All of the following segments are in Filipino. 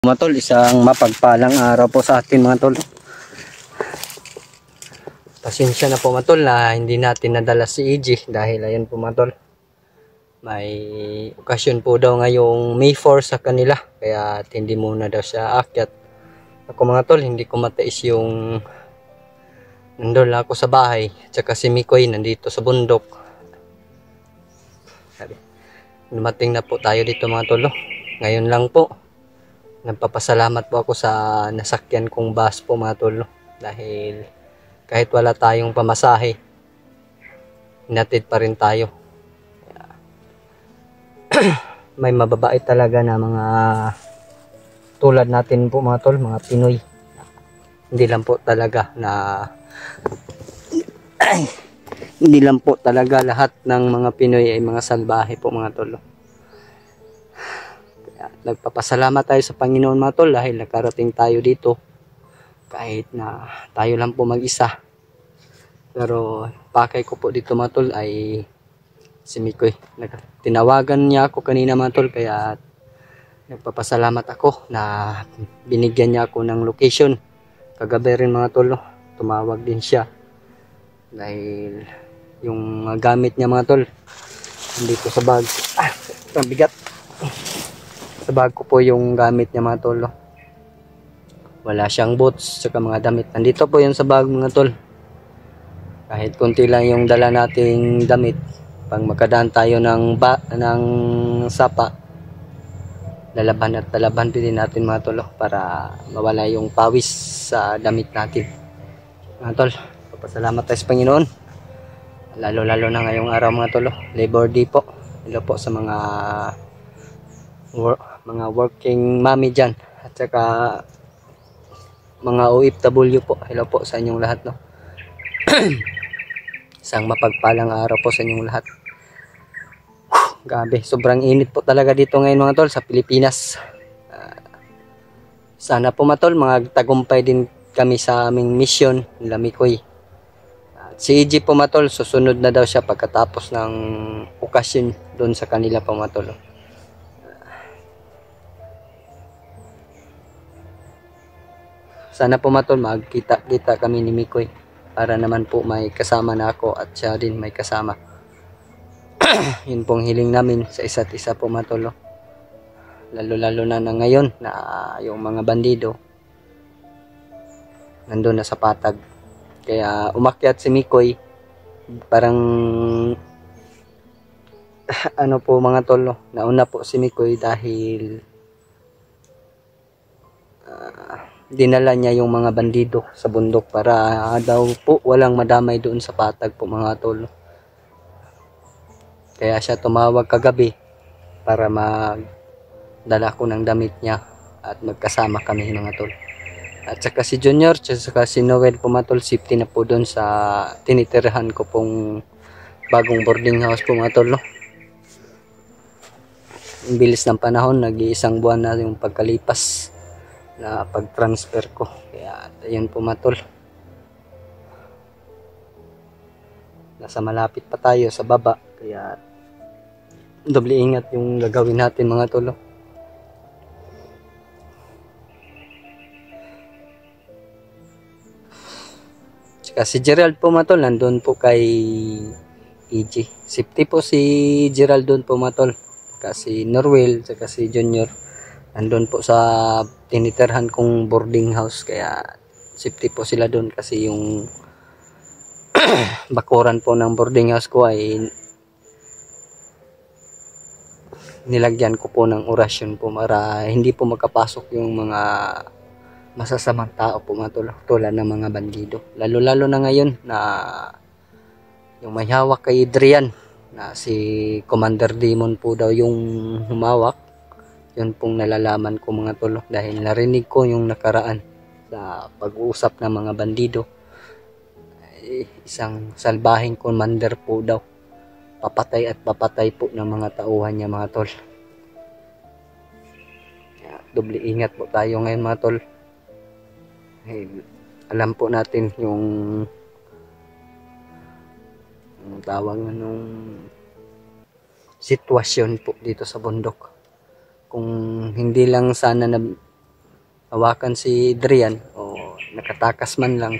Mga tol, isang mapagpalang araw po sa atin mga tol. Pasensya na po mga tol na hindi natin nadala si EG dahil ayun po mga tol, may okasyon po daw ngayong May 4 sa kanila, kaya hindi muna daw siya aakyat. Ako mga tol, hindi ko matais yung nandun lang ako sa bahay, tsaka si Mikoy nandito sa bundok. Dumating na po tayo dito mga tol. Ngayon lang po nagpapasalamat po ako sa nasakyan kong bus po mga tol, dahil kahit wala tayong pamasahe, hinatid pa rin tayo. May mababait talaga na mga tulad natin po mga tol, mga Pinoy. Hindi lang po talaga hindi lang po talaga lahat ng mga Pinoy ay mga salbahe po mga tol. Nagpapasalamat tayo sa Panginoon mga tol dahil nakarating tayo dito kahit na tayo lang po mag-isa. Pero pakay ko po dito mga tol ay si Mikoy. Tinawagan niya ako kanina mga tol, kaya nagpapasalamat ako na binigyan niya ako ng location. Kagabi rin mga tol, tumawag din siya dahil yung gamit niya mga tol dito sa bag. Ang bigat. Sa bag ko po yung gamit niya mga tol. Wala siyang boots saka mga damit. Nandito po yun sa bag mga tol. Kahit konti lang yung dala nating damit, pag makadaan tayo ng sapa, lalaban at lalaban din natin mga tol para mawala yung pawis sa damit natin. Mga tol, papasalamat tayo sa Panginoon. Lalo na ngayong araw mga tol, Labor Day po. Hello po sa mga working mommy dyan, at saka mga OFW po. Hello po sa inyong lahat no. Isang mapagpalang araw po sa inyong lahat. Grabe, sobrang init po talaga dito ngayon mga tol sa Pilipinas. Sana po mga tol, magtagumpay din kami sa aming mission nila Mikoy. Si EG po mga tol, susunod na daw siya pagkatapos ng okasyon doon sa kanila po mga tol. Sana po mga tol, magkita-kita kami ni Mikoy para naman po may kasama na ako at siya din may kasama. Yun pong hiling namin sa isa't isa po mga tol. Lalo na ngayon na yung mga bandido nandun na sa patag. Kaya umakyat si Mikoy, parang ano po mga tol, nauna po si Mikoy dahil dinala niya yung mga bandido sa bundok para daw po walang madamay doon sa patag po mga tol. Kaya siya tumawag kagabi para magdala ko ng damit niya at magkasama kami mga tol. At saka si Junior, at saka si Noel po mga tol, safety na po doon sa tinitirahan ko pong bagong boarding house po mga tol. Ang bilis ng panahon, nag-iisang buwan na yung pagkalipas na pag-transfer ko. Kaya ayun po mga tol, nasa malapit pa tayo sa baba, kaya doble ingat yung gagawin natin mga tol. Tsaka si Gerald po mga tol, nandun po kay EG. Safety po si Gerald doon po mga tol. Kasi Norwell, tsaka si Junior nandun po sa tinitirhan kong boarding house, kaya safety po sila doon kasi yung bakuran po ng boarding house ko ay nilagyan ko po ng orasyon po para hindi po makapasok yung mga masasamang tao po mga tulad ng mga bandido. Lalo na ngayon na yung may hawak kay Adrian na si Commander Demon po daw yung humawak. Yun pong nalalaman ko mga tol, dahil narinig ko yung nakaraan sa pag-uusap ng mga bandido. Isang salbahing commander po daw, papatay at papatay po ng mga tauhan niya mga tol. Doble ingat po tayo ngayon mga tol. Alam po natin yung tawag nung sitwasyon po dito sa bundok. Kung hindi lang sana na hawakan si Adrian o nakatakas man lang,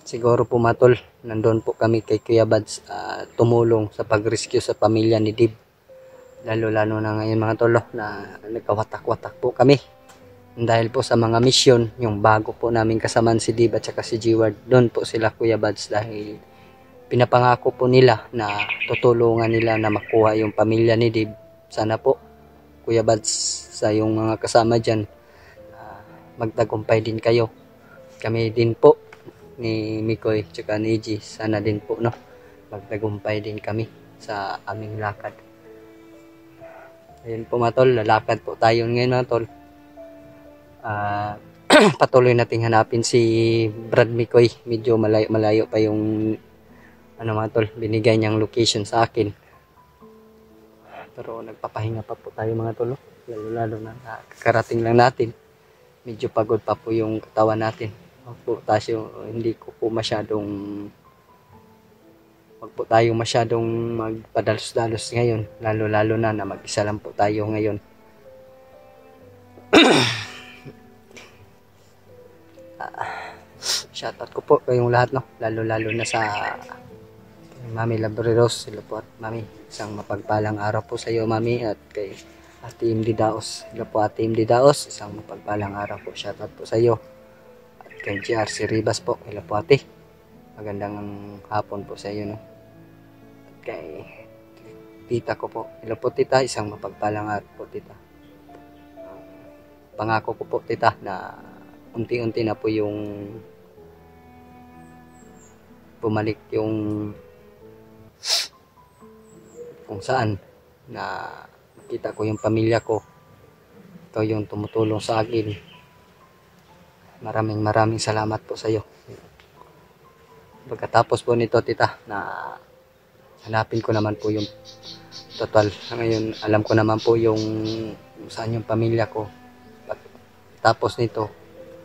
siguro po mga tol, nandun po kami kay Kuya Bads tumulong sa pag-rescue sa pamilya ni Dib. Lalo na ngayon mga tol na nagkawatak-watak po kami. Dahil po sa mga mission, yung bago po namin kasamaan si Dib at saka si G-Ward, doon po sila Kuya Bads dahil pinapangako po nila na tutulungan nila na makuha yung pamilya ni Dib. Sana po Kuya Bads sa yung mga kasama dyan, magtagumpay din kayo. Kami din po ni Mikoy at saka ni G, sana din po magtagumpay din kami sa aming lakad. Ayun po mga tol, lalakad po tayo ngayon mga tol. Patuloy nating hanapin si Brad Mikoy. Medyo malayo pa yung mga tol, binigay niyang location sa akin. Pero nagpapahinga pa po tayo mga tol. Lalo na kakarating lang natin. Medyo pagod pa po yung katawan natin. Wag po tayo masyadong magpadalos-dalos ngayon. Lalo na mag-isa lang po tayo ngayon. Shoutout ko po kayong lahat lalo na sa Mami Labreros. Sila po at Mami, isang mapagpalang araw po sa iyo Mami, at kay Ate Imdi Daos. Sila po Ate Imdi Daos, isang mapagpalang araw po. Shoutout po sa iyo. At kay GRC Ribas po, sila po ate, magandang hapon po sa iyo At kay tita ko po, sila po tita, isang mapagpalang araw po tita. Pangako ko po tita na unti-unti na po yung bumalik yung kung saan na makita ko yung pamilya ko. Ikaw yung tumutulong sa akin. Maraming salamat po sa iyo. Pagkatapos po nito tita, na hanapin ko naman po yung total. Ngayon alam ko naman po yung saan yung pamilya ko. Tapos nito,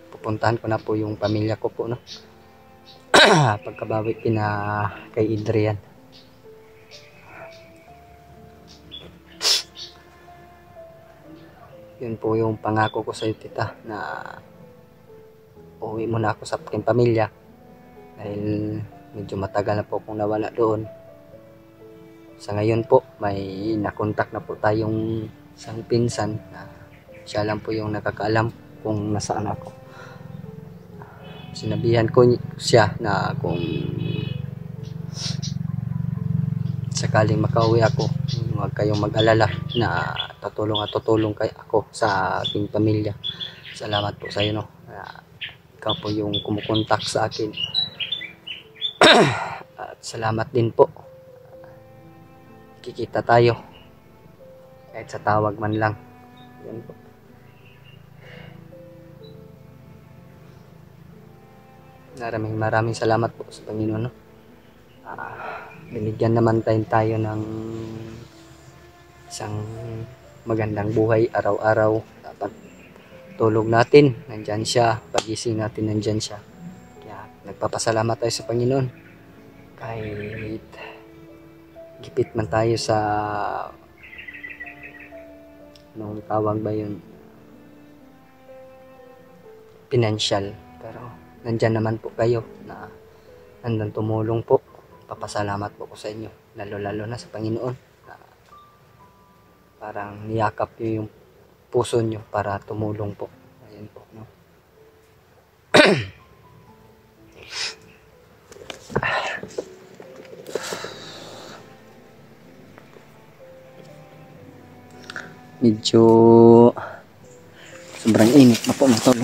pupuntahan ko na po yung pamilya ko po pagkabawi kay Adrian. Yun po yung pangako ko sa iyo tita, na uwi muna ako sa aking pamilya dahil medyo matagal na po akong nawala doon. Sa ngayon po may nakontak na po tayong isang pinsan na siya lang po yung nakakaalam kung nasaan ako. Sinabihan ko siya na kung sakaling makauwi ako, huwag kayong mag-alala na tutulong kay ako sa aking pamilya. Salamat po sa iyo ikaw po yung kumukontak sa akin. At salamat din po, kikita tayo kahit sa tawag man lang. Yan po. Maraming salamat po sa Panginoon. Binigyan naman tayo ng isang magandang buhay araw-araw. Dapat tulog natin, nandyan siya. Pagising natin, nandyan siya. Kaya nagpapasalamat tayo sa Panginoon. Kahit gipit man tayo sa anong tawag ba yun, financial, pero nandyan naman po kayo na nandang tumulong po. Papasalamat po ko sa inyo, lalo na sa Panginoon. Parang niyakap nyo yung puso nyo para tumulong po. Ayan po medyo sobrang init na po mga tol.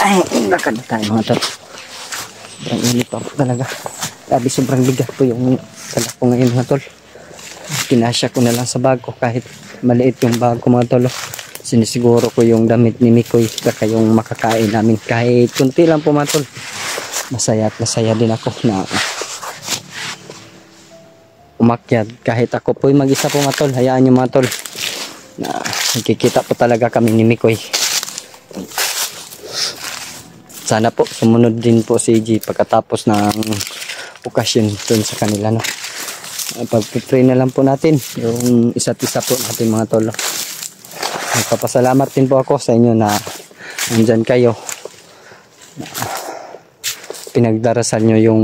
Ay, lakad tayo mga tol. Sobrang init pa po talaga. Sabi sobrang bigat po yung dala ko ngayon mga tol. Pinasya ko na lang sa bag ko kahit maliit yung bag ko mga tol. Sinisiguro ko yung damit ni Mikoy kaya yung makakain namin kahit kunti lang po mga tol. Masaya din ako na umakyat kahit ako po mag-isa po mga tol. Hayaan nyo mga tol na nakikita po talaga kami ni Mikoy. Sana po sumunod din po si G pagkatapos ng okasyon dun sa kanila pag-pray na lang po natin yung isa't isa po natin mga tol. Nagpapasalamat din po ako sa inyo na nandyan kayo, pinagdarasal nyo yung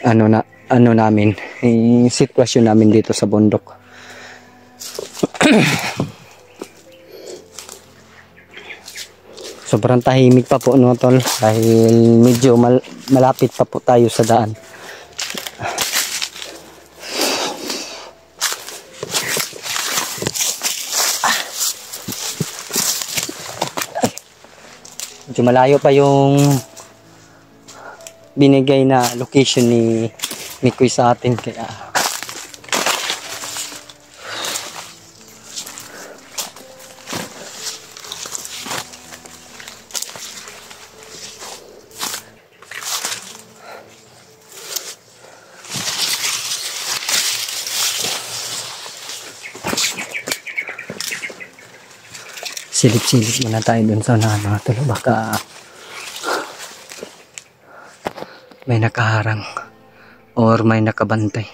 ano namin, yung sitwasyon namin dito sa bundok. Sobrang tahimik pa po, no, tol, dahil medyo malapit pa po tayo sa daan. Medyo malayo pa yung binigay na location ni Mikoy sa atin, kaya silip-silip muna tayo dun sa mga tol, baka may nakaharang or may nakabantay.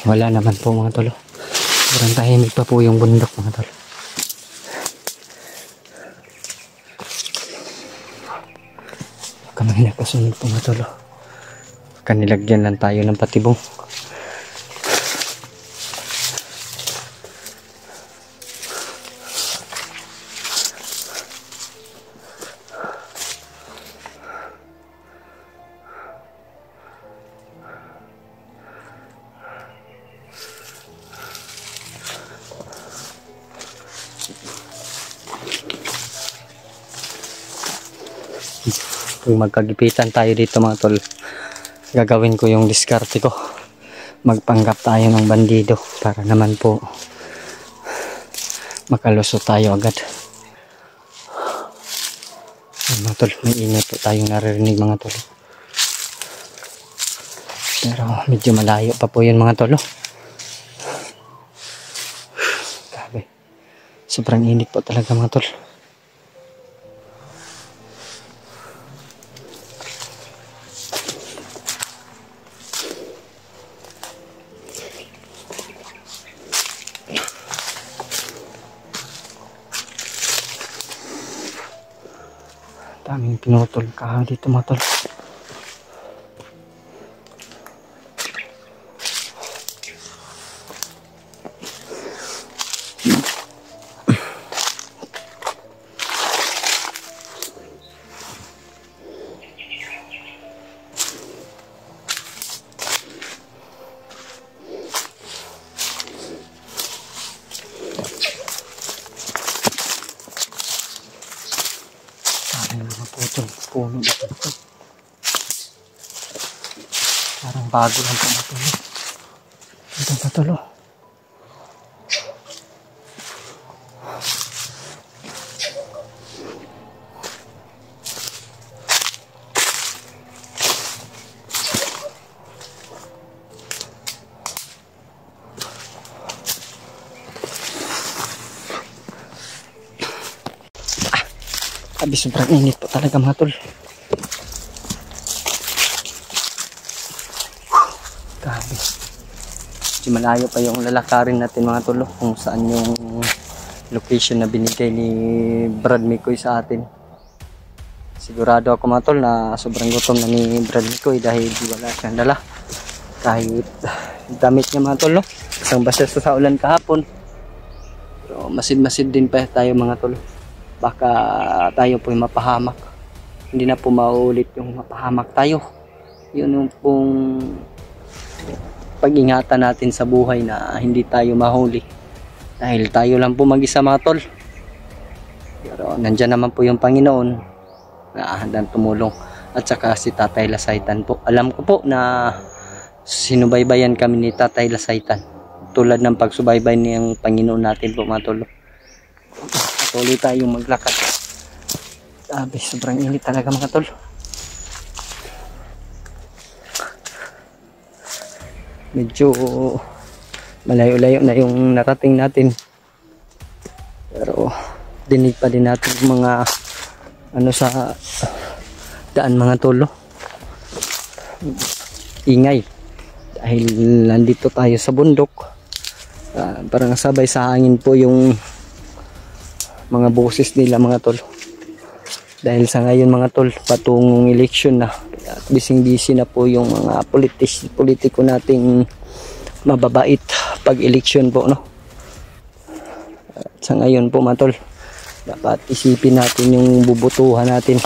Wala naman po mga tolo. Sobrang tahimik pa po yung bundok mga tolo. Kamay nakasunod po mga tolo. Kanilagyan lang tayo ng patibong. Kung magkagipitan tayo dito mga tol, gagawin ko yung diskarte ko, magpanggap tayo ng bandido para naman po makalusot tayo agad. Mga tol, may ingay po tayong naririnig mga tol, pero medyo malayo pa po yun mga tol. Grabe, sobrang init po talaga mga tol. Daming pinutol ka dito mga tol. Puno dito. Parang bago lang ito matulo. Ito matulo. Abi, sobrang init po talaga mga tol. Grabe. Medyo malayo pa yung lalakarin natin mga tol, kung saan yung location na binigay ni Brad Mikoy sa atin. Sigurado ako mga tol na sobrang gutom na ni Brad Mikoy dahil wala siyang dala. Kahit damit niya mga tol, no? Isang basa sa ulan kahapon. Pero masid-masid din pa tayo mga tol. Baka tayo po yung mapahamak. Hindi na po maulit yung mapahamak tayo. Yun yung pong pag-ingatan natin sa buhay na hindi tayo mahuli. Dahil tayo lang po mag-isa mga tol. Pero nandyan naman po yung Panginoon na handang tumulong. At saka si Tatay Lasaitan po. Alam ko po na sinubaybayan kami ni Tatay Lasaitan. Tulad ng pagsubaybay niyang Panginoon natin po mga tol. Patuloy tayong maglakad. Sabi, sobrang init talaga mga tol. Medyo malayo-layo na yung narating natin. Pero dinig pa din natin yung mga ano sa daan mga tolo. Ingay. Dahil nandito tayo sa bundok. Parang sabay sa hangin po yung mga boses nila mga tol. Dahil sa ngayon mga tol, patungong eleksyon na. At bising-busy na po yung mga politiko nating mababait pag eleksyon po, no. At sa ngayon po mga tol, dapat isipin natin yung bubutuhan natin.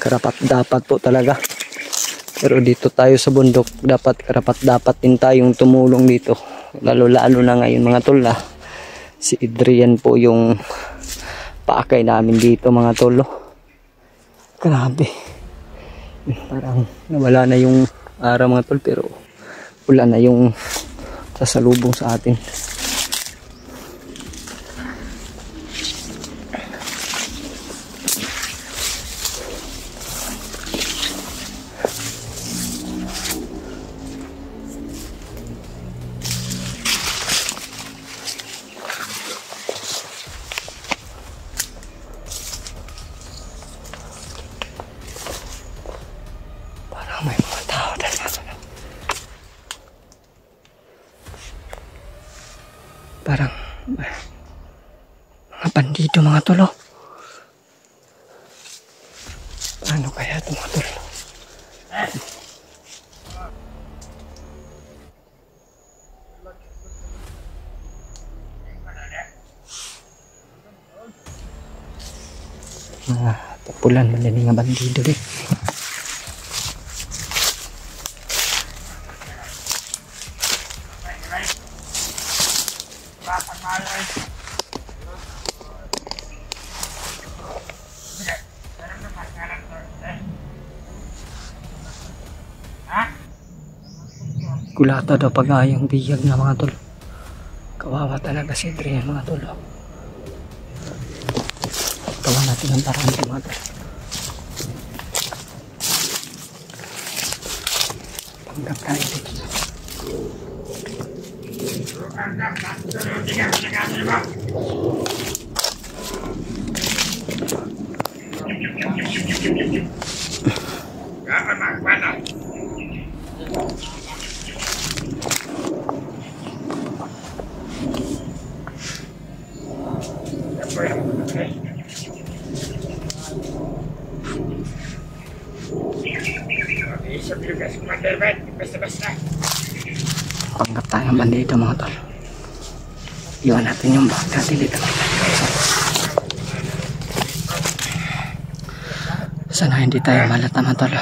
Karapat-dapat po talaga. Pero dito tayo sa bundok, dapat karapat-dapat din tayong tumulong dito. Lalo-lalo na ngayon mga tol, si Adrian po yung paakay namin dito mga tolo. Grabe. Parang nawala na yung araw mga tol, pero wala na yung sasalubong sa atin. May mga tao dahil parang mga bandido mga tolo. Paano kaya ito mga tolo? Mga tapulan manili nga bandido eh. Kulata daw pag-ayang biyag na mga tol. Kawawa talaga si Adrian mga tol. Tawa natin ang paraan mga tol. Panggap tayo dito. Panggap tayo bandito mga tol. Iwan natin yung bag natin dito. Sana hindi tayo malata mga tol.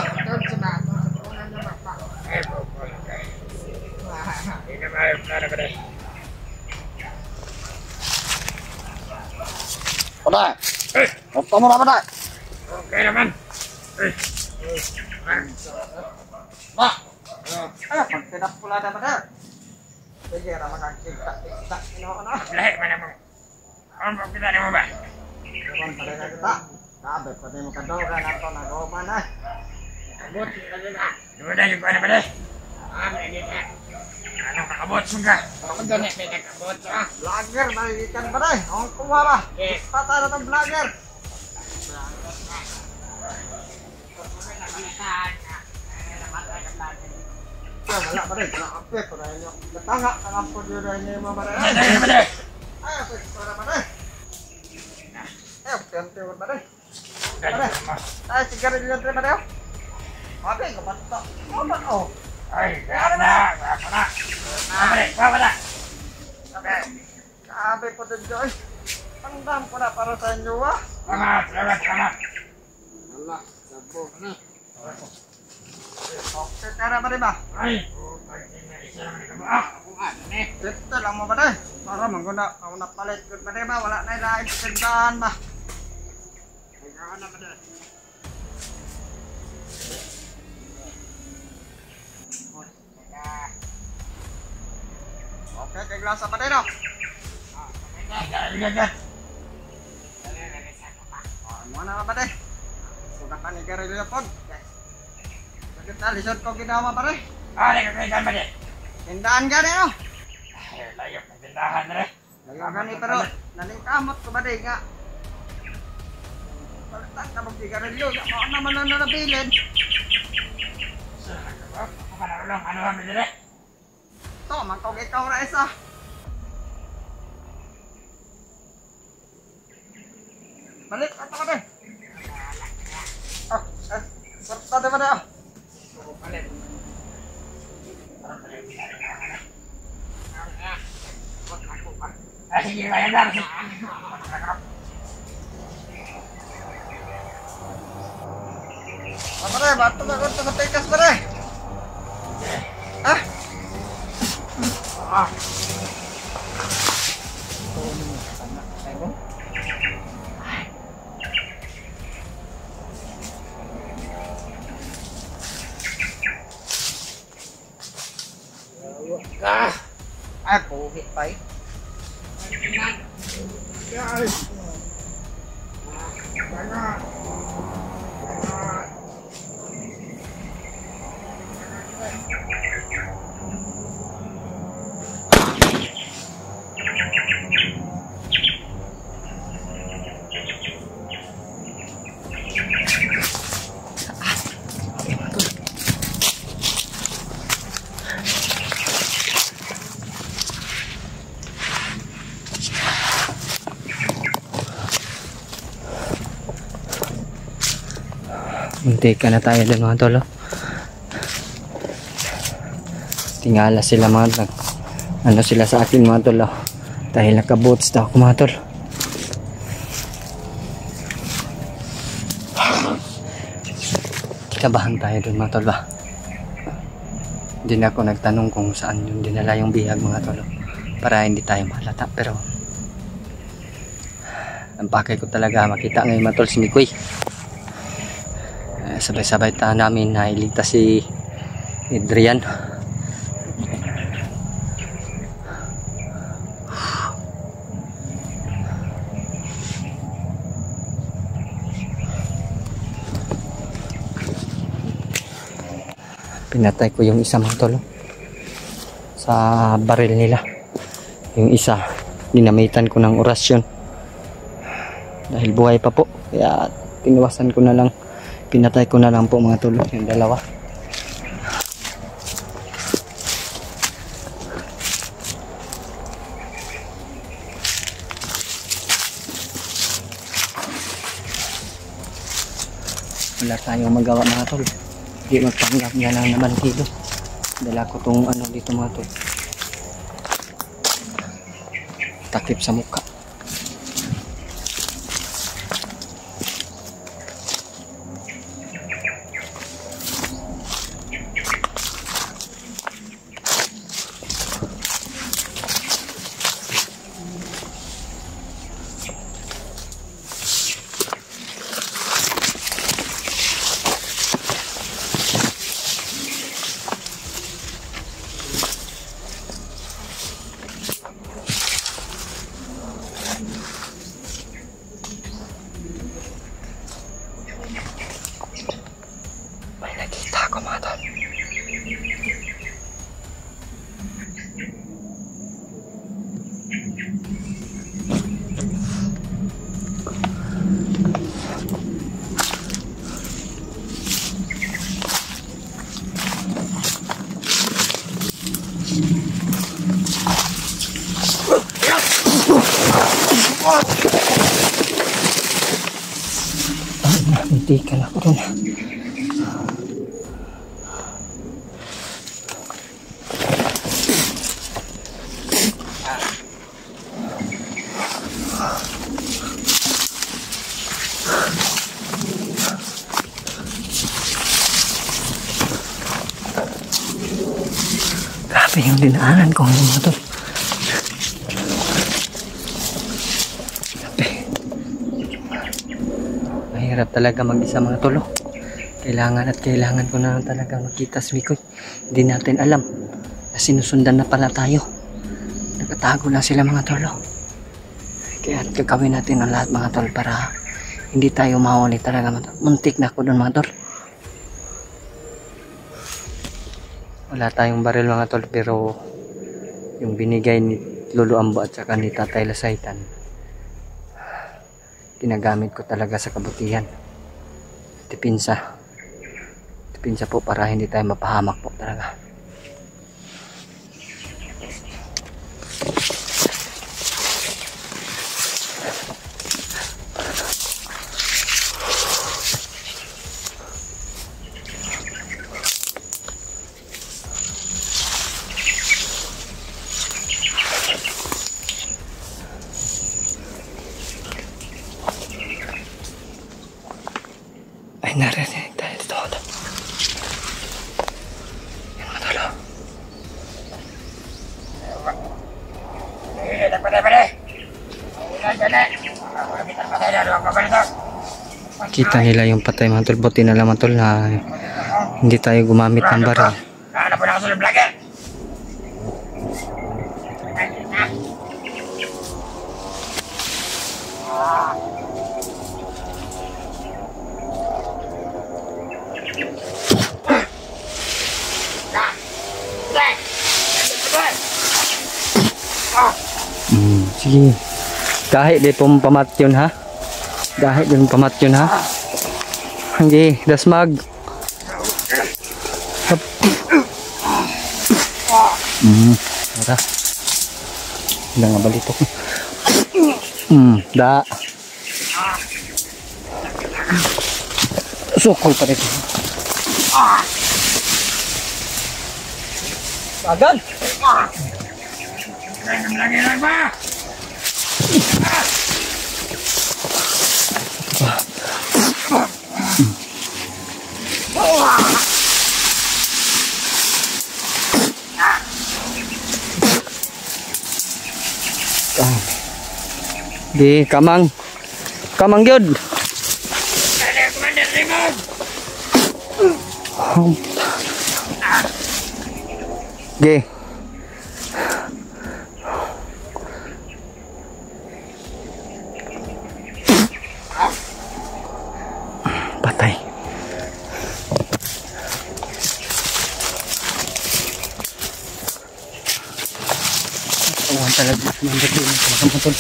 Pada, kamu apa pada? Oke naman. Pak, pagkinap pula na pada. Sige naman ang kita ino. Lahi man mo. Ano kita ni mo ba? Naman pala na kita. Sabi pati mo kadogan ato na goma na. Kabot na. Duda yung ko na pada. Ini na. Ano kakabot suga? Ako gani may nakabot sa. Vlogger malikan ba dai? Ang kuha ba? Pata na tong vlogger. Wala ba dai? Wala ape para inyo. Datanga ang po jud ni mama dai. Ay, para ba dai? Kante ba dai? Ay, sigara dito ba dai? Abi, kapato. Oh. Ay, na. Wala. Okay. Sabi po din Joy. Pangdam ko na para sa inyo ah. Salamat. Allah, sabo na. Okay, kara ba ba? Ay, isa lang ito ba? Ito lang mo ba rin? Para mangguna, ako napalit ko ba rin ba? Wala na ilahin sa tindahan ba? Kaya na ba rin? Okay, kay glasa pa rin o? Ano na ba rin? Sugat na ni Garillo po. Bakit na, lisod ko ginawa pa rin? Nagkakaitan ba din? Tindahan ka rin o? Layok ng tindahan na rin. Layo gani pero nalingkamot ko ba rin nga? Palitan ka mong Garillo, ako naman na nabilin. Ako pa narulong, ano kami din eh? Ito, magkog ikaw na isa. Balik, ito ka din. Sarta din ba na? Balik. Sige, kaya na. Apa deh, batu gak kau tuh tekas ba deh? Ah? Ay, puhit pa eh. Muntikan na tayo dun mga tol. Tingala sila mga tol. Ano sila sa akin mga tol. Dahil naka-boots daw ako mga tol. Kikabahan tayo dun mga tol ba. Hindi na ako nagtanong kung saan yung dinala yung bihag mga tol. Para hindi tayo mahalata. Pero ang pakay ko talaga makita ngayon mga tol si Mikoy. Sabay-sabay tayo namin na iligtas si Adrian. Pinatay ko yung isa mga tol sa baril nila. Yung isa ginamitan ko ng orasyon dahil buhay pa po, kaya tinawasan ko na lang. Pinatay ko na lang po mga tol yung dalawa. Wala tayong magawa mga tol. Hindi magpanggap nga lang naman dito. Dala ko tong ano dito mga tol. Takip sa mukha. Muntikan ako dun. yung dinaanan ko ngayon mga tol. Mahirap talaga mag-isa mga tol. Kailangan ko na talaga makita si Mikoy. Hindi natin alam na sinusundan na pala tayo. Nagatago lang sila mga tol. Kaya gagawin natin ang lahat mga tol para hindi tayo mahuli talaga mga tol. Muntik na ako doon mga tol. Wala tayong baril mga tol, pero yung binigay ni Lolo Ambo at saka ni Tatay Lasaitan, ginagamit ko talaga sa kabutihan. Tipinsa po para hindi tayo mapahamak po talaga. Ay, narinig tayo dito. Yan mga tolo. Kita nila yung patay mga tol. Buti na lang mga tol na hindi tayo gumamit ng baril. Ano po na kasulong vlogger? Sige. Kahit di pong pamat yun ha. Kahit di pong pamat yun ha. Hindi. Dasmag. Ora. Hindi nga balito ko. Da. Sukol pa rin. Agad. Lagi lang ba? Di kamang gyud. Commander Raymond. Di. Patay. Awan talaga Commander Raymond talaga mga tol.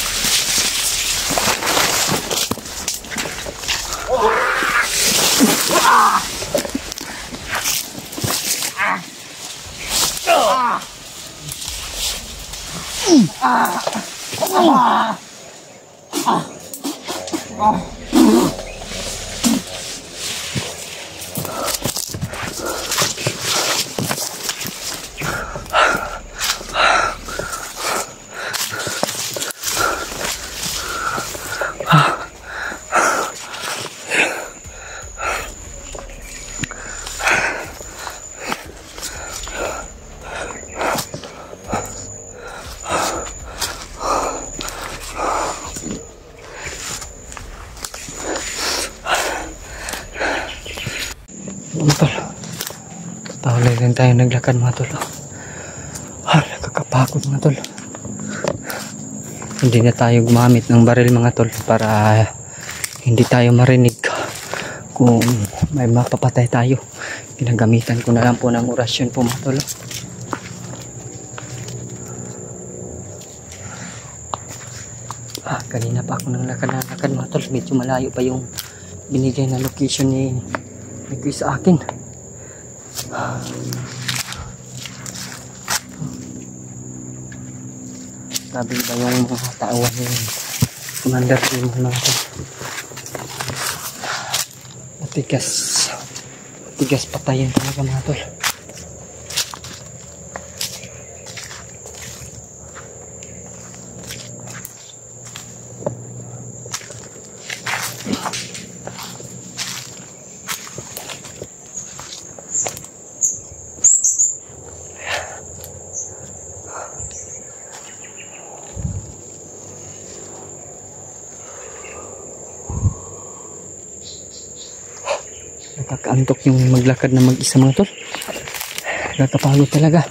Pahuli rin tayo naglakad mga tol. Nakakapagod mga tol. Hindi na tayo gumamit ng baril mga tol para hindi tayo marinig kung may mapapatay tayo. Ginagamitan ko na lang po ng orasyon po mga tol. Kanina pa ako nang lakad mga tol. Medyo malayo pa yung binigay na location ni Kuya sa akin. Sabi ba yung mga tauhan ni Commander Raymond mga tol. Matigas patayin talaga mga tol. Nakakaantok yung maglakad na mag-isa mga tol. Nakakapagod talaga.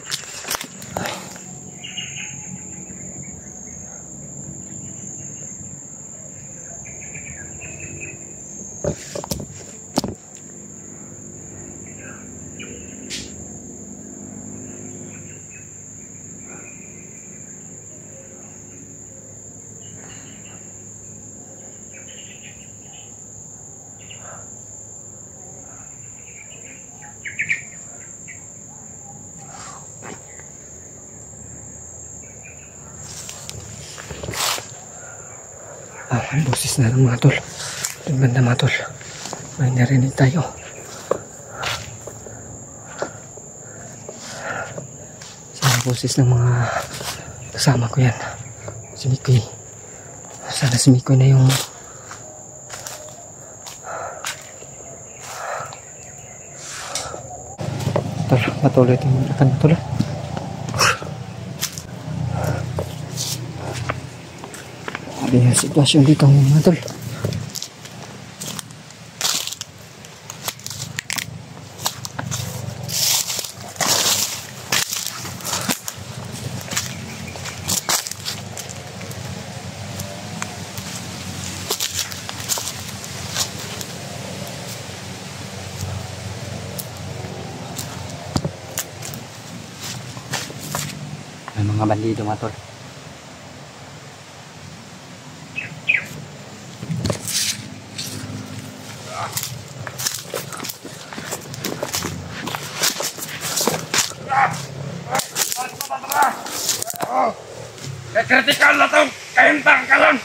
Ang boses na ng mga tol. Ang ganda mga tol. May narinig tayo. Sana boses ng mga kasama ko yan. Si Mikoy. Sana si Mikoy na yung tol. Matuloy ito yung makan na tol. Yung sitwasyon dito mga tol. May mga bandido mga tol. Kritikal na itong kahintang kalan.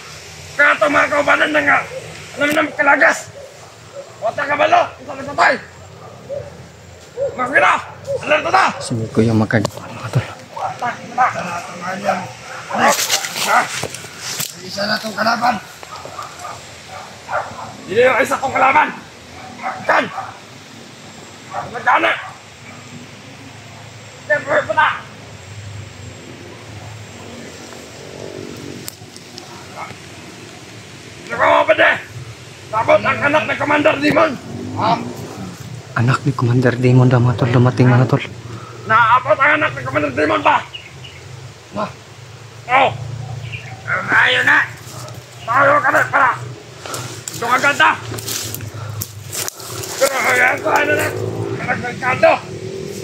Kaya itong mga kaubanan na nga. Alam na kalagas. Wata ka balo. Isa na patay. Makina. Alerto na. Si Mikoy yung magkagawa mga tol. Wata ka na. Isa na itong kalaban. Hindi yung isa kong kalaban. Kan. Magkana. Siyempre pa na. Nakawa pa de! Tapos ang anak ng Commander Demon! Ha? Anak ni Commander Demon daw mga tol. Dumating mga tol. Naabot ang anak ng Commander Demon ba? Ha? Oo! Ayaw na! Tayo ka na para! Itong agad na! Pero ayan ko ano na! Anak ng kanto!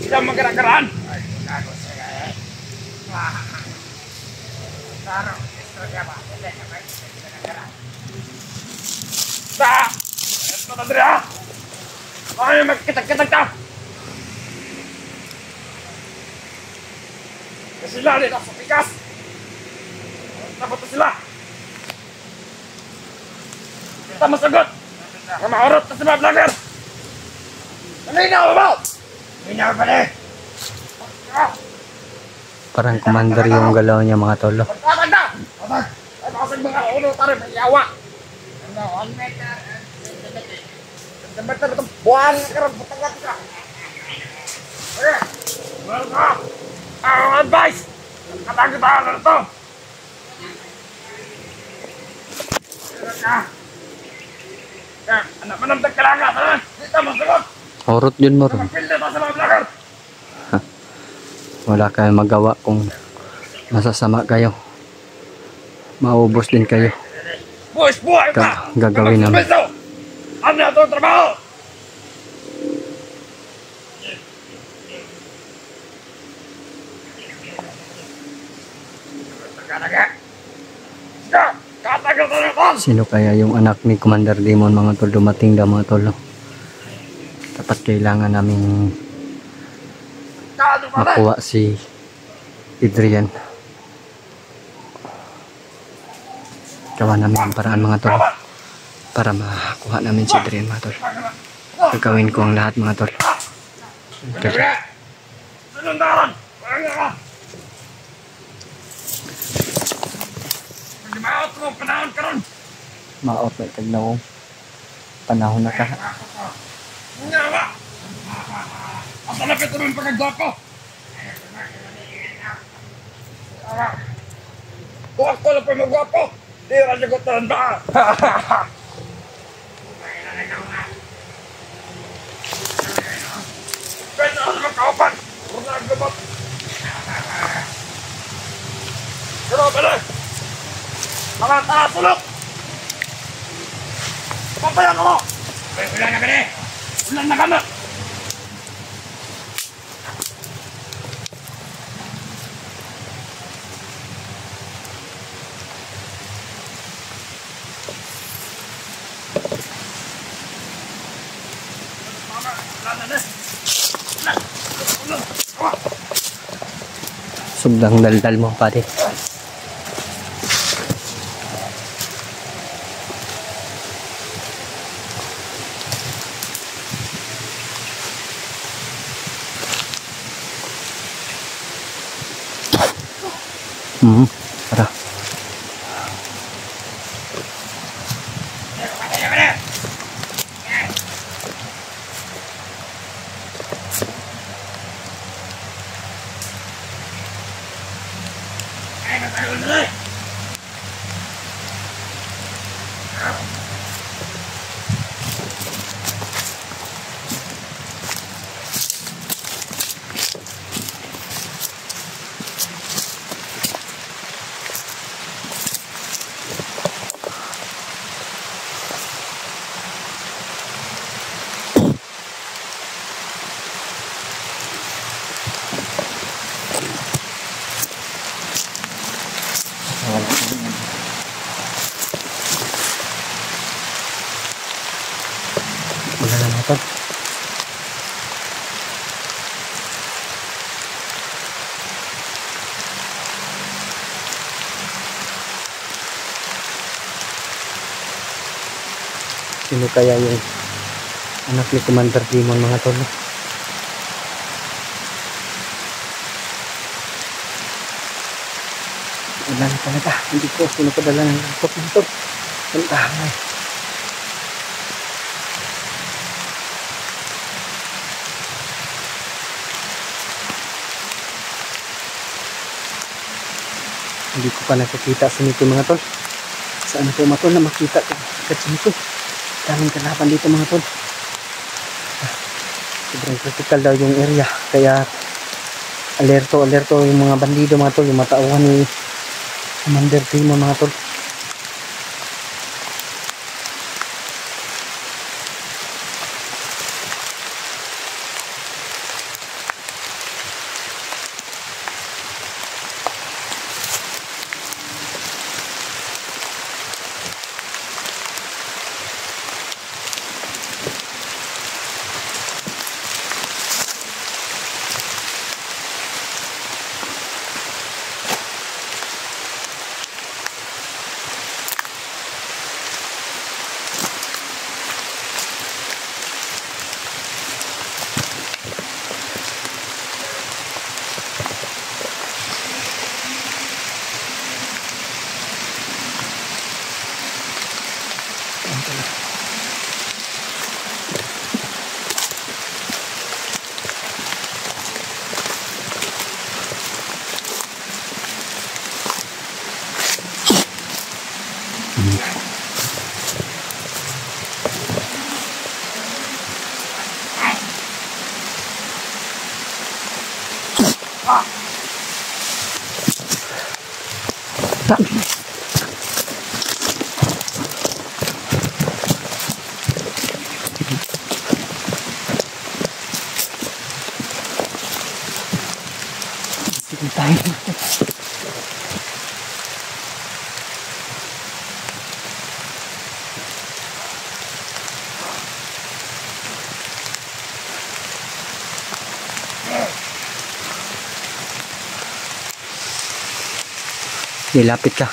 Siyang magkarakaraan! Ay, gago siya eh! Taro! Istorya ba? Hindi, kapag magkarakaraan! Sa! Ito na diri ha! Ay, magkitag-kitag ka! Kasi sila rin sa pikas! Tapos na sila! Kita masagot! Nga maurot na sa mga vlogger! Nalinaw ba? Nalinaw ba rin? Parang commander yung galaw niya mga tol. Pagkatag na! Pagkatag! Ay, makasag mga ulo tayo may yawa! 1 meter and 20 meter itu buang kerap betengah kita. Oke, welcome. Our advice. Kata kita itu. Ya, anak menam terkelangka, teman. Kita masuk. Horot yun mo rin. Pilih tas sama belakang. Wala kayong magawa kung masasama kayo. Maubos din kayo. Bos, buat apa? Gagawin namin. Anda tuh trabaho. Sino kaya yung anak ni Commander Demon mga tol? Dumating daw mga tol. Dapat kailangan namin makuha si Adrian. Gawa namin ang paraan mga tol para makuha namin si Adrian mga tol. Gagawin ko ang lahat mga tol. Sunundaran! Maot mo panahon karon. Maot na tagnaw. Panahon na ka. Ngawa. Asa na pito ng pagkagwapo. Kuwak ko lang pa magwapo. Di raja ko tanda. kaupan. Purna ang gamot. Pero, pala. Tara, tulog. Pampayan ako. Ulan na kani. Ulan na kami. Sobrang daldal mo, pare. Tara. Wala na natin. Sino kaya yung anak ni Commander Demon, mga tol? Wala na talaga. Hindi ko padala ng laptop ng tol. Pantahan. Hindi ko pa nakikita sa nito, mga tol. Saan po matol na makita ka sa nito? Daming kalaban dito, mga tol. Sobrang critical daw yung area. Kaya alerto yung mga bandido, mga tol. Yung matauhan ni Commander Demon, mga tol. Sige tayo. Nilapit ka.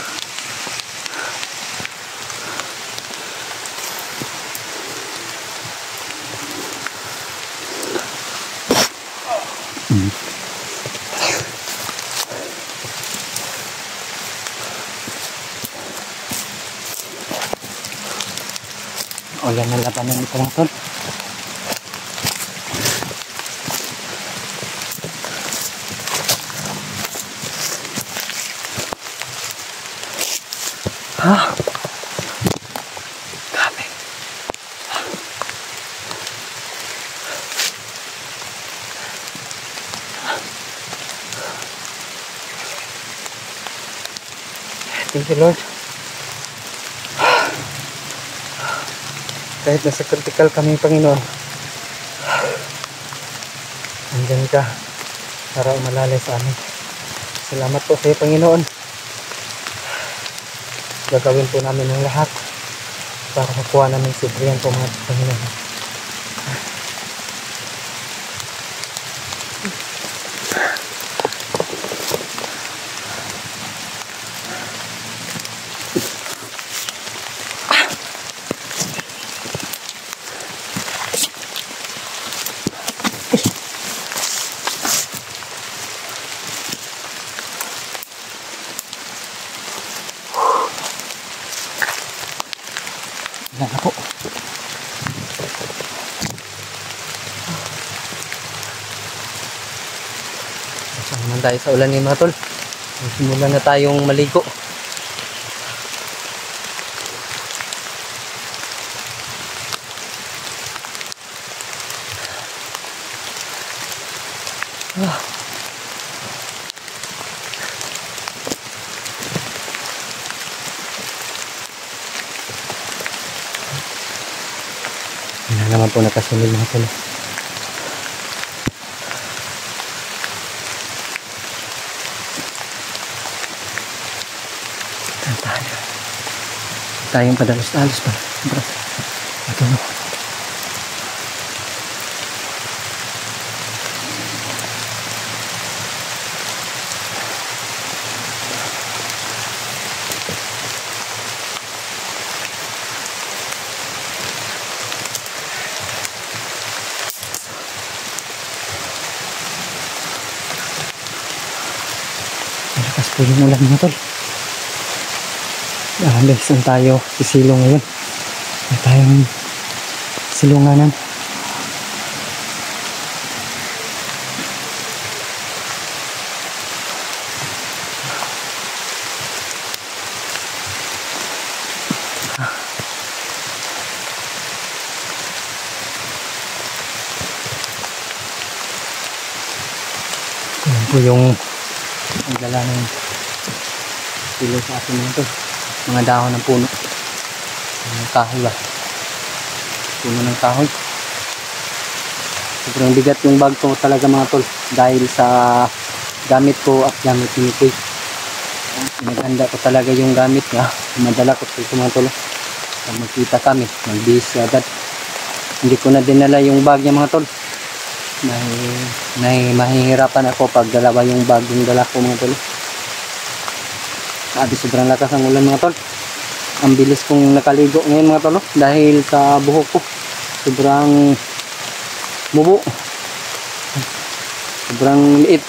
O yan na labanan ito, mga tol. Ha? Dami. Thank you, Lord. Kahit nasa critical kami, Panginoon, andyan ka para umalalay sa amin. Salamat po sa iyo, Panginoon. Gagawin po namin ang lahat para makuha namin si Brian po, mga Panginoon. Wala na po. Basta naman tayo sa ulan ni mga tol. Simulan na tayong maligo. Hindi naman po nakasunod mga tol. Tayong padalos-dalos pa. Ito no. Malakas po yung ulan mga tol. Bilisan tayo sisilong ngayon. May tayong silunganan. Yan po yung nagdala ng silo sa atin mga tol. Mga dahon ng puno ng kahoy ba, puno ng kahoy. Sobrang bigat yung bag ko talaga mga tol, dahil sa gamit ko at gamit ni Koy. Pinaganda ko talaga yung gamit niya, madala ko sa mga tol. Pag magkita kami, magbihis agad. Hindi ko na dinala yung bag niya mga tol, mahihirapan ako pag dalawa yung bag yung dala ko mga tol. Sabi sobrang lakas ang ulan mga tol. Ang bilis kong nakaligo ngayon mga tol, dahil sa buhok ko sobrang mubo, sobrang liit.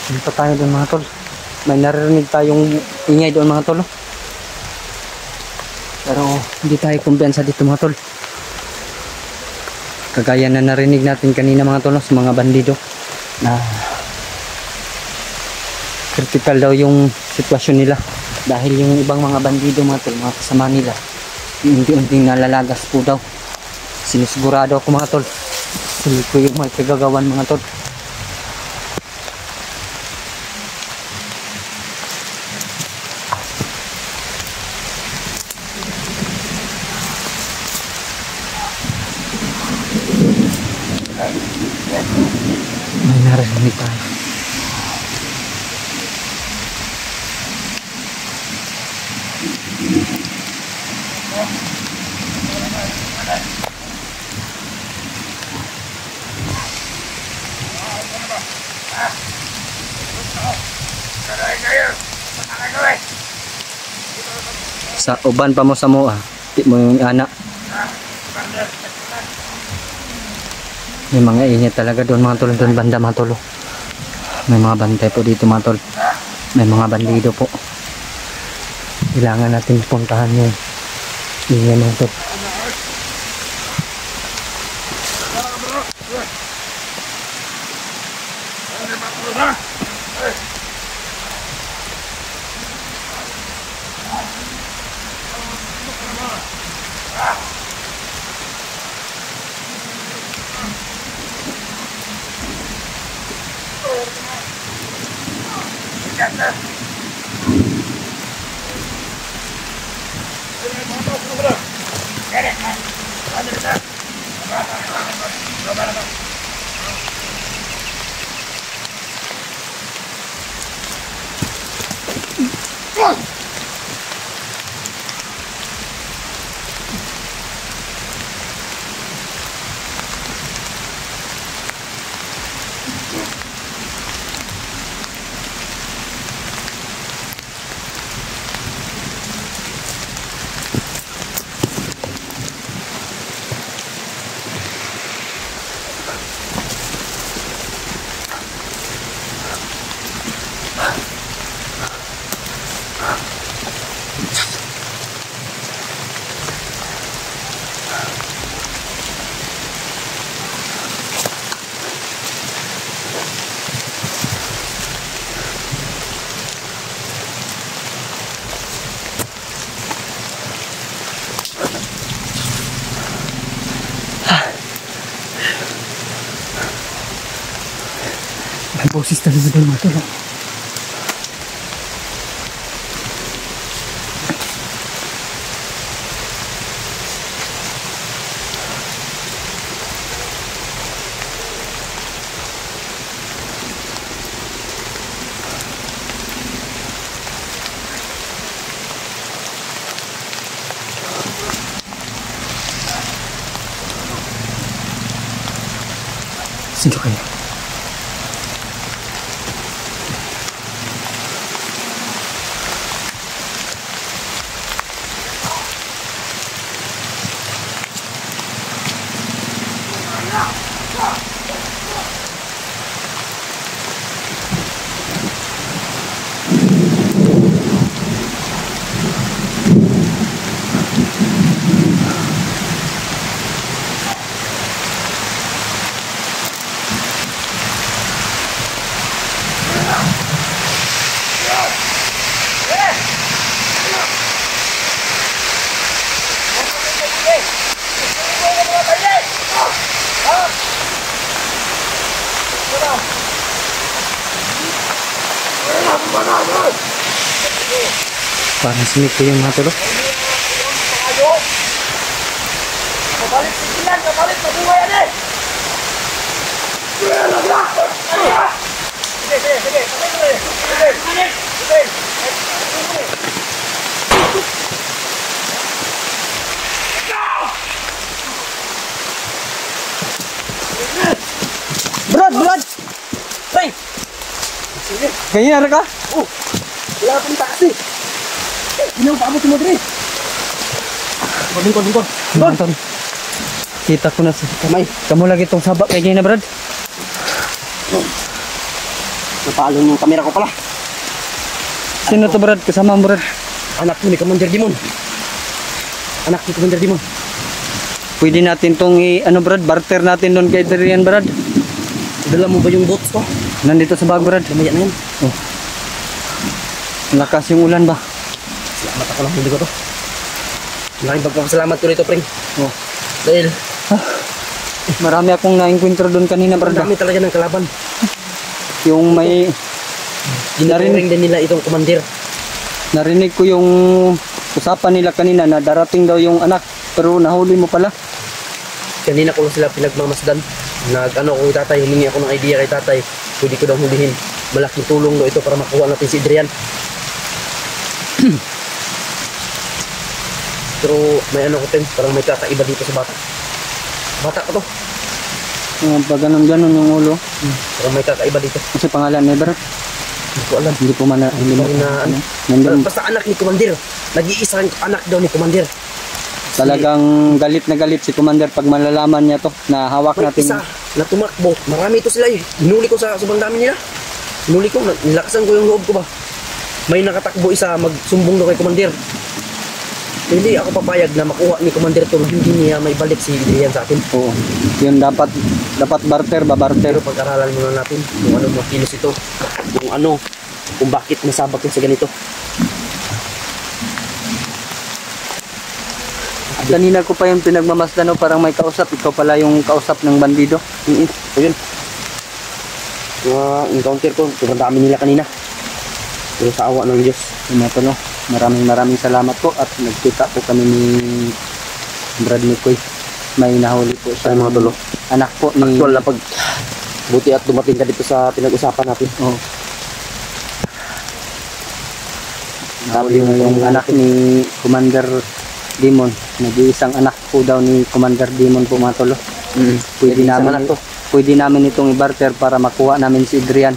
Dito tayo doon mga tol. May naririnig tayong ingay doon mga tol. Pero hindi tayo kumpiyansa dito mga tol. Kagaya na narinig natin kanina mga tol sa mga bandido na critical daw yung sitwasyon nila, dahil yung ibang mga bandido mga tol, mga kasama nila, unti-unting nalalagas po daw. Sinisigurado ako mga tol, sila ko yung may kagagawan mga tol. May narinig tayo. Sa uban pa mo sa mo di mo yung anak. May mga init talaga doon mga tol, doon banda mga tol. May mga bantay po dito mga tol. May mga bandido po. Kailangan natin puntahan yung ingay mga tol. May boses talaga doon mga tol. Sino kaya? Parang smith ko yung mga tol. Kabalik sikilan, kabalik mabuhay yan eh! Sige, sige, sige, Brad, Brad! Hey! Ganyan ka? wala akong taxi! Ginaw pa mo tumodri! Lingkod! Tol. Kita ko na sa kamay. Kamu lagi itong sabak kay ganyan na Brad. Napaalon yung kamera ko pala. Sino to Brad? Kasama mo Brad? Anak ni Commander Dimon. Anak ni Commander Dimon. Pwede natin tong ano Brad, barter natin doon kay Darian Brad. Dala mo ba yung boats ko? Nandito sa bag Brad. Mamaya na yan. Oh. Lakas yung ulan ba? Salamat ako lang, hindi ko to. Malaking pagpapasalamat ko rito, Pring. Oh. Dahil Marami akong na-encounter doon kanina Brad. dami talaga ng kalaban. Yung may Ginaring din nila itong commander. narinig ko yung usapan nila kanina na darating daw yung anak pero nahuli mo pala. Kanina ko lang sila pinagmamasdan. Nag-ano ko kay tatay, humingi ako ng idea kay tatay. Pwede ko daw hulihin. Malaking tulong daw ito para makuha natin si Adrian. Pero may ano ko din, parang may kakaiba dito sa bata. Bata ko to. Pag ganun yung ulo. Parang may kakaiba dito. Kasi pangalan ni Brad. Hindi ko alam. Hindi po hindi mo na ano. nandun. Basta anak ni Commander. Nag-iisang anak daw ni Commander. Talagang galit na galit si Commander pag malalaman niya to na hawak May natin. isa na tumakbo. Marami ito sila eh. Hinuli ko sa sobrang dami nila. Hinuli ko, nilakasan ko yung loob ko ba. May nakatakbo isa magsumbong daw kay Commander. Hindi ako papayag na makuha ni Commander to na hindi niya may balik si Adrian sa atin. Oo. Yun dapat barter ba barter. Pero pag-aralan muna natin kung ano mga kilos ito. Kung bakit nasabak yun sa ganito. Kanina ko pa yung pinagmamasdan parang may kausap. Ikaw pala yung kausap ng bandido. So yun. Encounter ko, sobrang dami nila kanina. Pero sa awa ng Diyos. Yung mga tol, maraming salamat po at nagkita po kami ni Brad Nicoy. May nahuli po siya. Mga tol. Anak po ni... Actual na pag buti at dumating ka dito sa pinag-usapan natin. Oh. Sabi mo yung anak ni Commander Demon. Nag-iisang anak po daw ni Commander Demon po mga tol. Pwede namin itong i-barter para makuha namin si Adrian.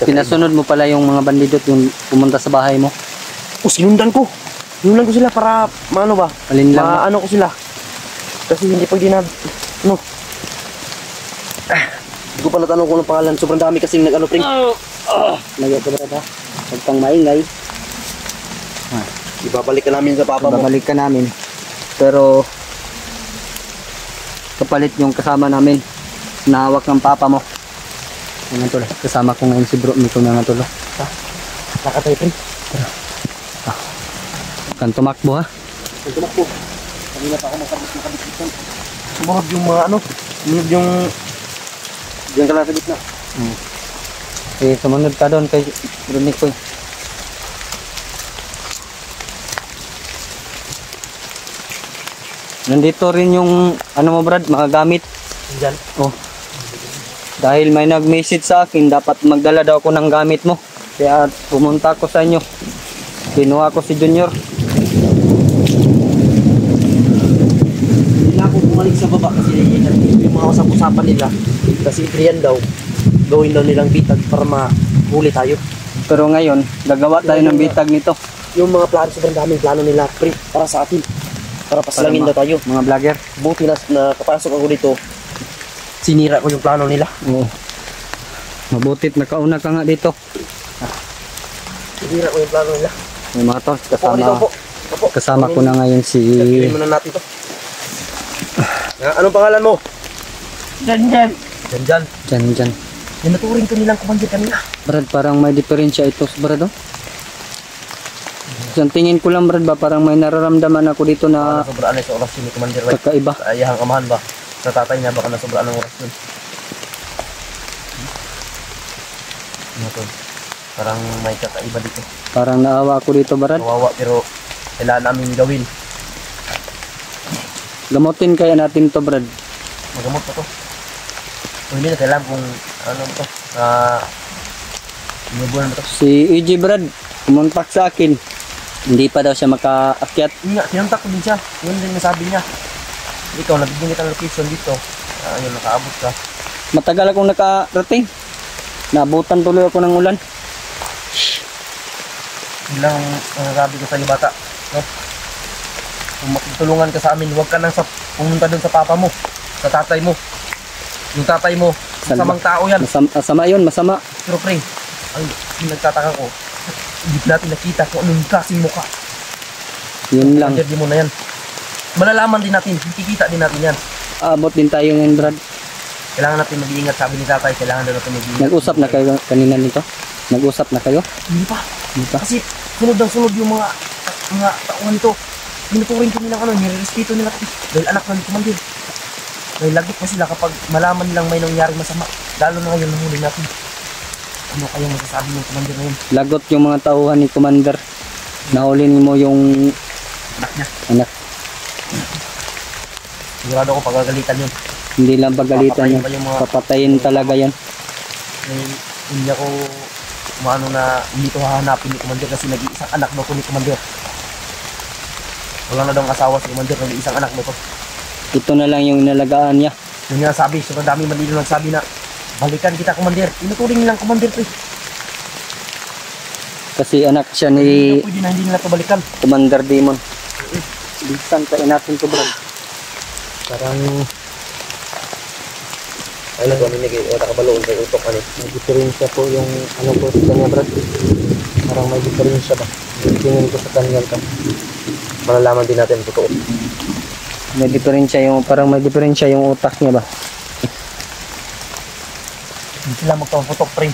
Pinasunod mo pala yung mga bandidot yung pumunta sa bahay mo. Sinundan ko sila para maano ba? Maano ko sila. Kasi hindi pag no. Hindi ko pala tanong kung anong pangalan. Sobrang dami kasing nag-ano pring. Lagay ko ba? Huwag kang maingay. Ibabalik ka namin sa papa mo. Babalik ka namin. Pero kapalit yung kasama namin. Nahawak ng papa mo. Mga tol. Kasama ko ngayon si bro Miko mga tol. Nakatay pring. Kan tumakbo ha. Tumakbo. Kanina pa ako makabit dito. Sumunod yung mga ano. Sumunod yung diyan ka lang sa gitna. Eh, sumunod ka doon kay bro Miko. Nandito rin yung ano mo Brad, mga gamit. Diyan. Oh. Dahil may nag-message sa akin, dapat magdala daw ako ng gamit mo. Kaya pumunta ako sa inyo. Kinuha ko si Junior. Hindi na ako bumalik sa baba kasi yung mga usap-usapan nila. Kasi Adrian daw, gawin daw nilang bitag para mahuli tayo. Pero ngayon, gagawa tayo ng bitag nito. Yung mga plano, sobrang daming plano nila pre, para sa atin. Para pasalangin daw tayo. Mga vlogger. Buti na nakapasok ako dito. Sinira ko yung plano nila. Oo. Mabutit nakauna ka nga dito. Sinira ko yung plano nila. May mga tol, Opo. kasama ko na ngayon si... Sabihin muna natin to. Anong pangalan mo? Janjan. Dyan. Yung naturing ko nilang kumandir kanina. Brad, parang may diferensya ito, Brad. Oh. Sa tingin ko lang, Brad, ba, parang may nararamdaman ako dito na Sobraan na sa oras yun ni Commander White. kakaiba. Sa ayahang amahan ba? Sa tatay niya baka nasobraan ng oras yun. Ano to? Parang may kakaiba dito. Parang naawa ako dito, Brad. Kawawa pero kailangan namin gawin. Gamutin kaya natin to, Brad. Magamot pa to. Kung hindi na kailangan kung ano to. Inubunan ba to? Si EJ, Brad, kumontak sa akin. Hindi pa daw siya makaakyat. Yun nga, tinantak ko din siya. Yun din nasabi niya. Ikaw, nabigyan kita ng location dito. Ayun, nakaabot ka. Matagal akong nakarating. Naabutan tuloy ako ng ulan. Yun lang ang nasabi ko sa iyo bata. No? Kung makitulungan ka sa amin, huwag ka nang pumunta doon sa papa mo. Sa tatay mo. Yung tatay mo, masamang tao yan. Masama yun, masama. Pero pre, ang nagtataka ko, hindi natin nakita kung anong kasing mukha. Yun lang. Hindi mo na yan. Malalaman din natin, kikita din natin yan. Abot din tayo ngayon, Brad. Kailangan natin mag-iingat, sabi ni tatay, kailangan daw natin mag-iingat. Nag-usap na kayo kanina nito? Nag-usap na kayo? Hindi pa. Hindi pa. Kasi sunod ang sunod yung mga tauhan nito. Tinuturing ko nilang nirerespeto nila dahil anak ng Commander. Dahil lagot pa sila kapag malaman nilang may nangyari masama. Lalo na ngayon nahuli natin. Ano kayong masasabi ng Commander ngayon? Lagot yung mga tauhan ni Commander. Nahuli mo yung Anak niya. anak. Sigurado ako pagagalitan yun. Hindi lang pagalitan Papatayin yun. pa yung mga- Papatayin talaga yan. Dahil hindi ako maano na hindi ko hahanapin ni Commander kasi nag-iisang anak daw ko ni Commander. Wala na daw ang asawa si Commander, nag-iisang anak daw ko. Ito na lang yung inalagaan niya. Yung nga sabi, sobrang dami man dito nagsabi na balikan kita Commander. Tinuturing nilang Commander pre. Kasi anak siya Hindi ni pwede na hindi nila ito balikan. Commander Demon. Bisan kain natin to, Brad. Parang ay na kami naging wala ka baloon kay utok ani. May diferensya po yung ano po sa kanya, Brad. Parang may diferensya ba? Tingin ko sa kanya ka. Malalaman din natin ang totoo. May diferensya yung, parang may diferensya yung utak niya ba? Hindi sila magpaputok pre.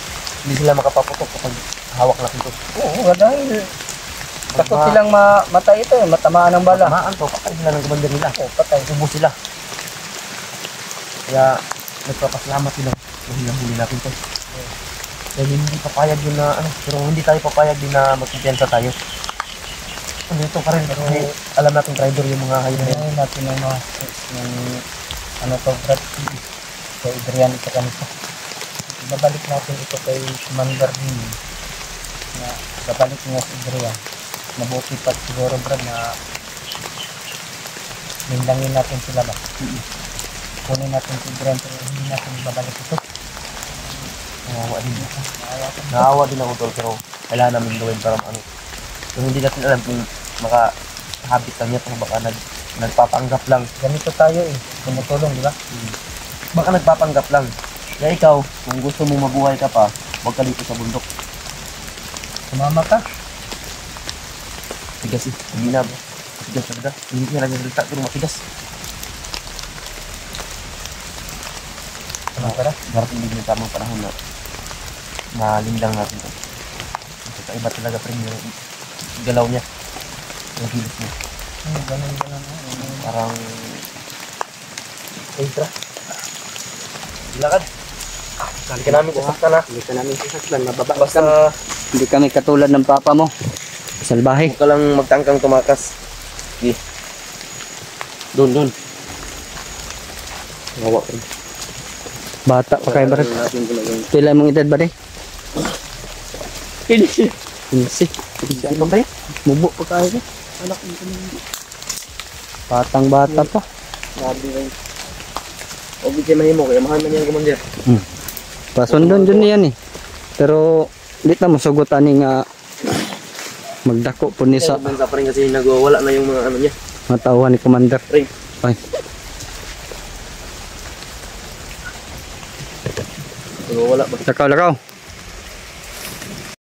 Hindi sila makapaputok kapag hawak natin ito. Oo, dahil takot silang matay ito eh, matamaan ng bala. Tamaan to, patay sila ng Commander nila. Oo, patay. Subo sila. Kaya nagpapasalamat din dahil nahuli natin to. Dahil hindi papayag yun na ano, pero hindi tayo papayag din na magkumpiyansa tayo. Ano ito pa rin, kasi alam natin driver yung mga hayop na yun. Ngayon natin ang mga yung ano to, Brad, kay Adrian ito kanito. Babalik natin ito kay Commander Rini na babalik niya si Adrian. Mabuti pa siguro, Brad, na nindangin natin sila ba? Kunin natin si Adrian pero hindi natin babalik ito. Nawawa din ako. Naawa din ako tol, pero kailangan namin gawin para ano. Kung hindi natin alam kung maka-habit lang niya, kung baka nagpapanggap lang. Ganito tayo eh, tumutulong, di ba? Baka nagpapanggap lang. Kaya ikaw, kung gusto mo mabuhay ka pa, huwag ka dito sa bundok. Sumama ka. Tigas eh. Hindi na bro. Tigas talaga. Hindi niya lang yung salita, pero matigas. Sumama ka na. Darating din yung tamang panahon na malindang natin ito. Kasi kaiba talaga pa rin yung galaw niya. Yung hilis niya. Ganun. Parang... Kontra. Ilakad. Hindi ka namin sasaktan ha. Hindi ka namin sasaktan, mababa. Basta Hindi kami katulad ng papa mo. Salbahe. huwag ka lang magtangkang tumakas. Sige. Doon. Nawa ka rin. Bata pa kayo, Brad. Natin talagang... Kailan mong edad ba rin? Pinsi. Ano ba yun? Mubo pa kayo. Anak mo kami. Batang bata pa. Sabi rin. Huwag kayo mahimo, kaya mahal man yan commander. Pasundon dyan yan eh. Pero di na masugot ani nga magdako po ni sa Bansa pa rin kasi nagwawala na yung mga ano niya. matawan ni Commander. Ring. Ay, Nagwawala ba? lakaw.